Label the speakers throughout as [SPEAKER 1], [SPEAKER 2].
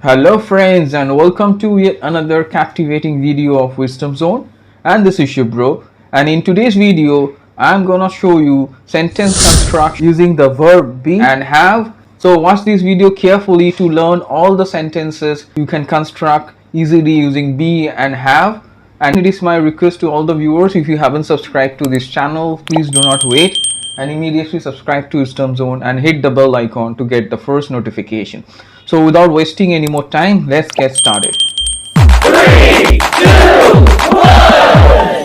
[SPEAKER 1] Hello friends, and welcome to yet another captivating video of Wisdom Zone. And this is your bro, and in today's video I'm gonna show you sentence construction using the verb be and have. So watch this video carefully to learn all the sentences you can construct easily using be and have. And it is my request to all the viewers, if you haven't subscribed to this channel, please do not wait and immediately subscribe to Wisdom Zone and hit the bell icon to get the first notification. So without wasting any more time, let's get started. 3, 2, 1.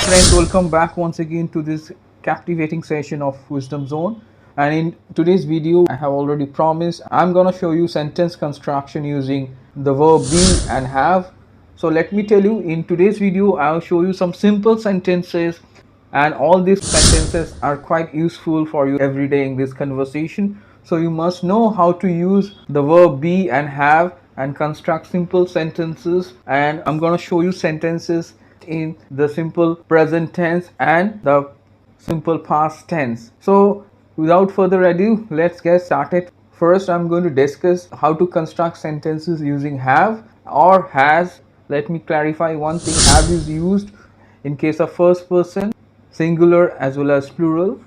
[SPEAKER 1] Friends, welcome back once again to this captivating session of Wisdom Zone. And in today's video, I have already promised, I'm gonna show you sentence construction using the verb be and have. So let me tell you, in today's video, I'll show you some simple sentences, and all these sentences are quite useful for you every day in this conversation. So you must know how to use the verb be and have and construct simple sentences. And I'm going to show you sentences in the simple present tense and the simple past tense. So without further ado, let's get started. First, I'm going to discuss how to construct sentences using have or has. Let me clarify one thing. Have is used in case of first person, singular as well as plural,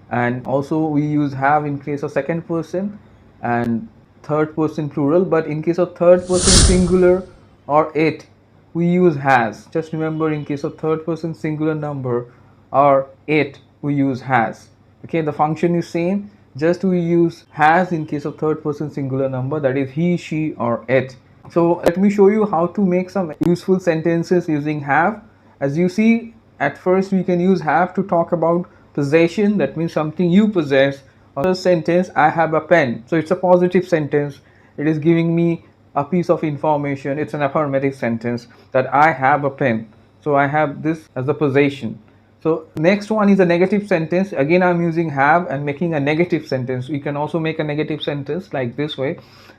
[SPEAKER 1] and also we use have in case of second person and third person plural. But in case of third person singular or it, we use has. Just remember, in case of third person singular number or it, we use has. Okay, the function is same, just we use has in case of third person singular number, that is he, she or it. So let me show you how to make some useful sentences using have. As you see, at first we can use have to talk about possession, that means something you possess. Or the sentence, I have a pen, so it's a positive sentence, it is giving me a piece of information, it's an affirmative sentence that I have a pen, so I have this as a possession. So next one is a negative sentence. Again, I'm using have and making a negative sentence. We can also make a negative sentence like this way,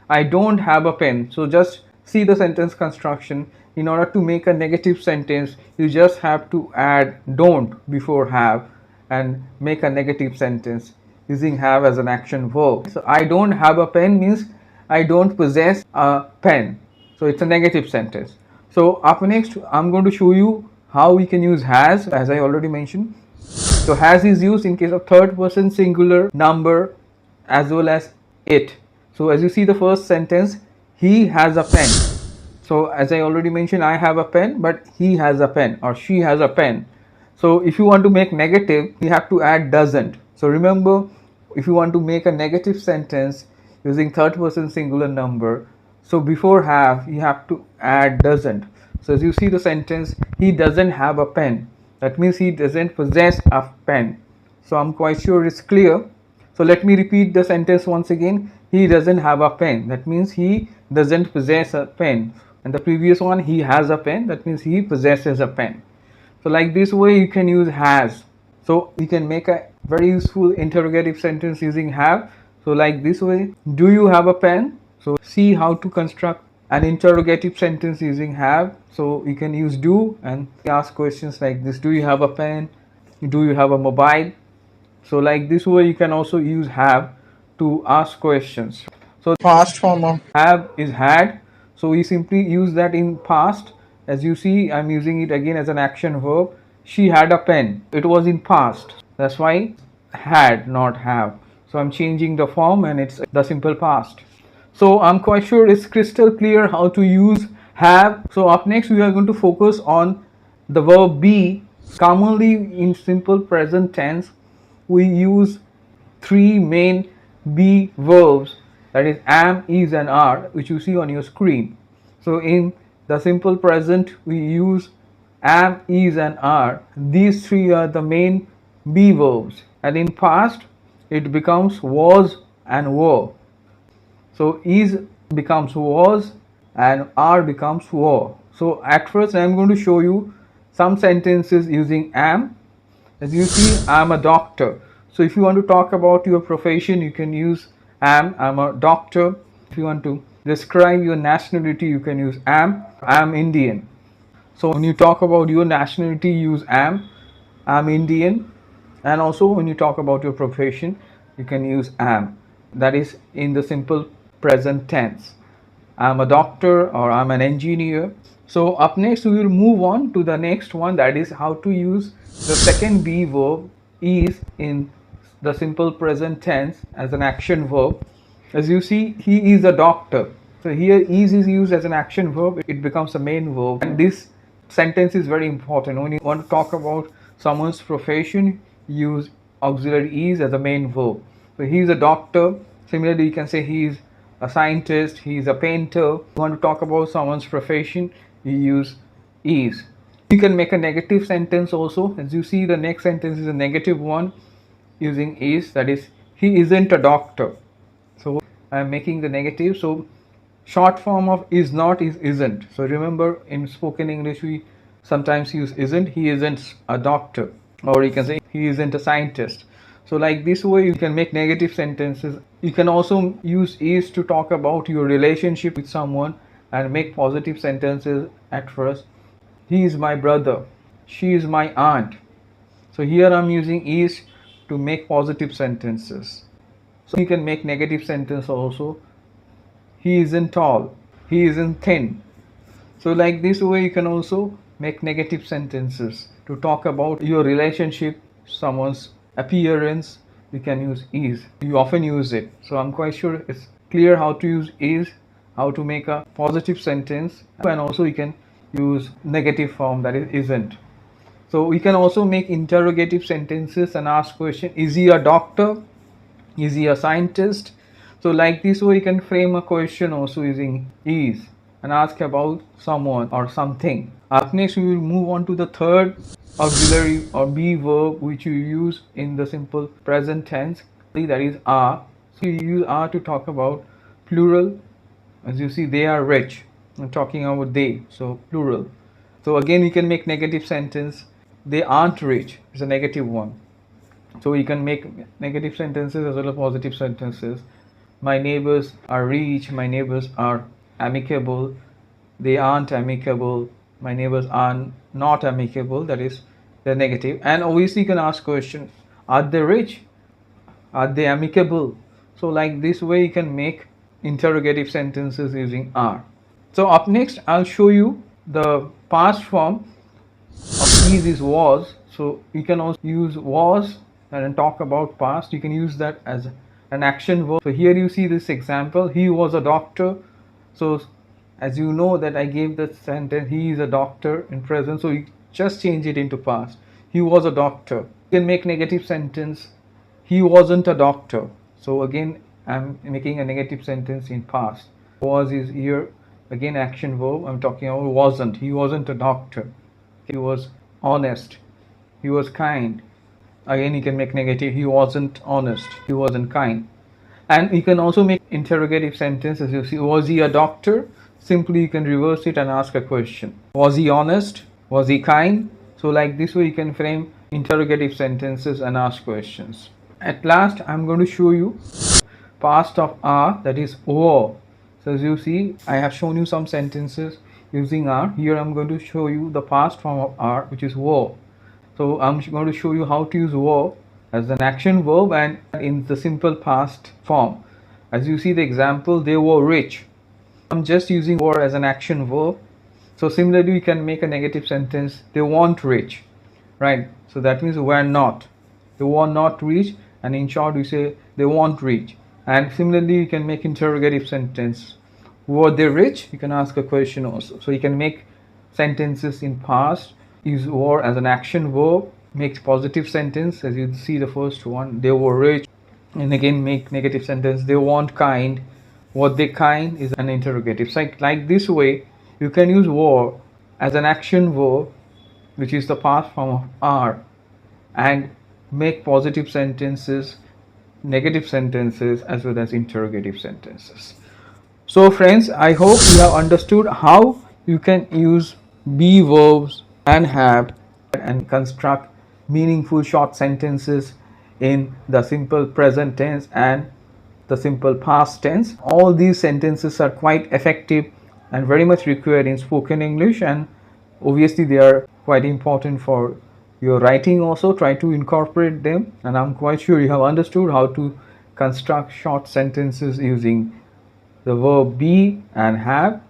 [SPEAKER 1] I don't have a pen. So just see the sentence construction. In order to make a negative sentence, you just have to add don't before have and make a negative sentence using have as an action verb. So I don't have a pen means I don't possess a pen, so it's a negative sentence. So up next, I'm going to show you how we can use has, as I already mentioned. So has is used in case of third person singular number as well as it. So as you see the first sentence, he has a pen. So as I already mentioned, I have a pen, but he has a pen or she has a pen. So if you want to make negative, you have to add doesn't. So remember, if you want to make a negative sentence using third person singular number, so before have you have to add doesn't. So as you see the sentence, he doesn't have a pen, that means he doesn't possess a pen. So I'm quite sure it's clear. So let me repeat the sentence once again. He doesn't have a pen, that means he doesn't possess a pen. And the previous one, he has a pen, that means he possesses a pen. So like this way you can use has. So you can make a very useful interrogative sentence using have. So like this way, do you have a pen? So see how to construct an interrogative sentence using have. So you can use do and ask questions like this, do you have a pen? Do you have a mobile? So like this way you can also use have to ask questions. So past form of have is had, so we simply use that in past. As you see, I'm using it again as an action verb. She had a pen, it was in past, that's why had, not have. So I'm changing the form and it's the simple past. So I'm quite sure it's crystal clear how to use have. So up next we are going to focus on the verb be. Commonly in simple present tense, we use three main be verbs, that is am, is and are, which you see on your screen. So in the simple present we use am, is and are. These three are the main be verbs, and in past it becomes was and were. So is becomes was and are becomes were. So at first I am going to show you some sentences using am. As you see, I am a doctor. So if you want to talk about your profession, you can use am, I'm a doctor. If you want to describe your nationality, you can use am, I'm Indian. So when you talk about your nationality, use am, I'm Indian. And also when you talk about your profession, you can use am. That is in the simple present tense. I'm a doctor or I'm an engineer. So up next we will move on to the next one, that is how to use the second be verb is in the simple present tense as an action verb. As you see, he is a doctor. So here is used as an action verb, it becomes a main verb, and this sentence is very important. When you want to talk about someone's profession, use auxiliary is as a main verb. So he is a doctor. Similarly, you can say he is a scientist, he is a painter. You want to talk about someone's profession, you use is. You can make a negative sentence also. As you see, the next sentence is a negative one using is, that is, he isn't a doctor. So I am making the negative. So short form of is not is isn't. So remember, in spoken English we sometimes use isn't. He isn't a doctor, or you can say he isn't a scientist. So like this way you can make negative sentences. You can also use is to talk about your relationship with someone and make positive sentences at first. He is my brother, she is my aunt. So here I'm using is to make positive sentences. So you can make negative sentence also. He isn't tall, he isn't thin. So like this way you can also make negative sentences to talk about your relationship, someone's appearance. You can use is. You often use it. So I'm quite sure it's clear how to use is, how to make a positive sentence, and also you can use negative form, that is isn't. So we can also make interrogative sentences and ask question, is he a doctor? Is he a scientist? So like this way you can frame a question also using is and ask about someone or something. Up next we will move on to the third auxiliary or be verb which you use in the simple present tense, that is are. So you use are to talk about plural. As you see, they are rich. I'm talking about they, so plural. So again you can make negative sentence, they aren't rich, it's a negative one. So you can make negative sentences as well as positive sentences. My neighbors are rich, my neighbors are amicable, they aren't amicable, my neighbors are not amicable, that is the negative. And obviously you can ask question, are they rich, are they amicable? So like this way you can make interrogative sentences using are. So up next I'll show you the past form of is was. So you can also use was and talk about past. You can use that as an action verb. So here you see this example, he was a doctor. So as you know that I gave the sentence, he is a doctor in present, so you just change it into past. He was a doctor. You can make negative sentence, he wasn't a doctor. So again I'm making a negative sentence in past. Was is here, again action verb. I'm talking about wasn't. He wasn't a doctor. He was honest, he was kind. Again you can make negative, he wasn't honest, he wasn't kind. And you can also make interrogative sentences. You see, was he a doctor? Simply you can reverse it and ask a question. Was he honest? Was he kind? So like this way you can frame interrogative sentences and ask questions. At last I'm going to show you past of are, that is were. So as you see, I have shown you some sentences using are. Here I'm going to show you the past form of are, which is were. So I'm going to show you how to use were as an action verb and in the simple past form. As you see the example, they were rich. I'm just using were as an action verb. So similarly you can make a negative sentence, they weren't rich, right? So that means were not. They were not rich, and in short we say they weren't rich. And similarly you can make interrogative sentence, were they rich? You can ask a question also. So you can make sentences in past, use were as an action verb, makes positive sentence. As you see the first one, they were rich, and again make negative sentence, they weren't kind. Were they kind is an interrogative. So like this way you can use were as an action verb, which is the past form of are, and make positive sentences, negative sentences, as well as interrogative sentences. So friends, I hope you have understood how you can use be verbs and have and construct meaningful short sentences in the simple present tense and the simple past tense. All these sentences are quite effective and very much required in spoken English, and obviously they are quite important for your writing also. Try to incorporate them, and I'm quite sure you have understood how to construct short sentences using the verb be and have,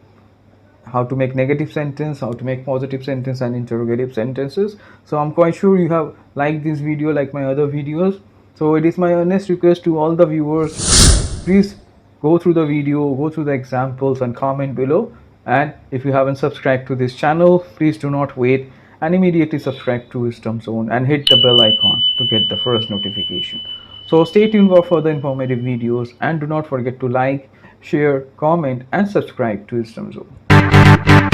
[SPEAKER 1] how to make negative sentence, how to make positive sentence and interrogative sentences. So I'm quite sure you have liked this video like my other videos. So it is my earnest request to all the viewers, please go through the video, go through the examples and comment below. And if you haven't subscribed to this channel, please do not wait and immediately subscribe to Wisdom Zone and hit the bell icon to get the first notification. So stay tuned for further informative videos and do not forget to like, share, comment and subscribe to Wisdom Zone.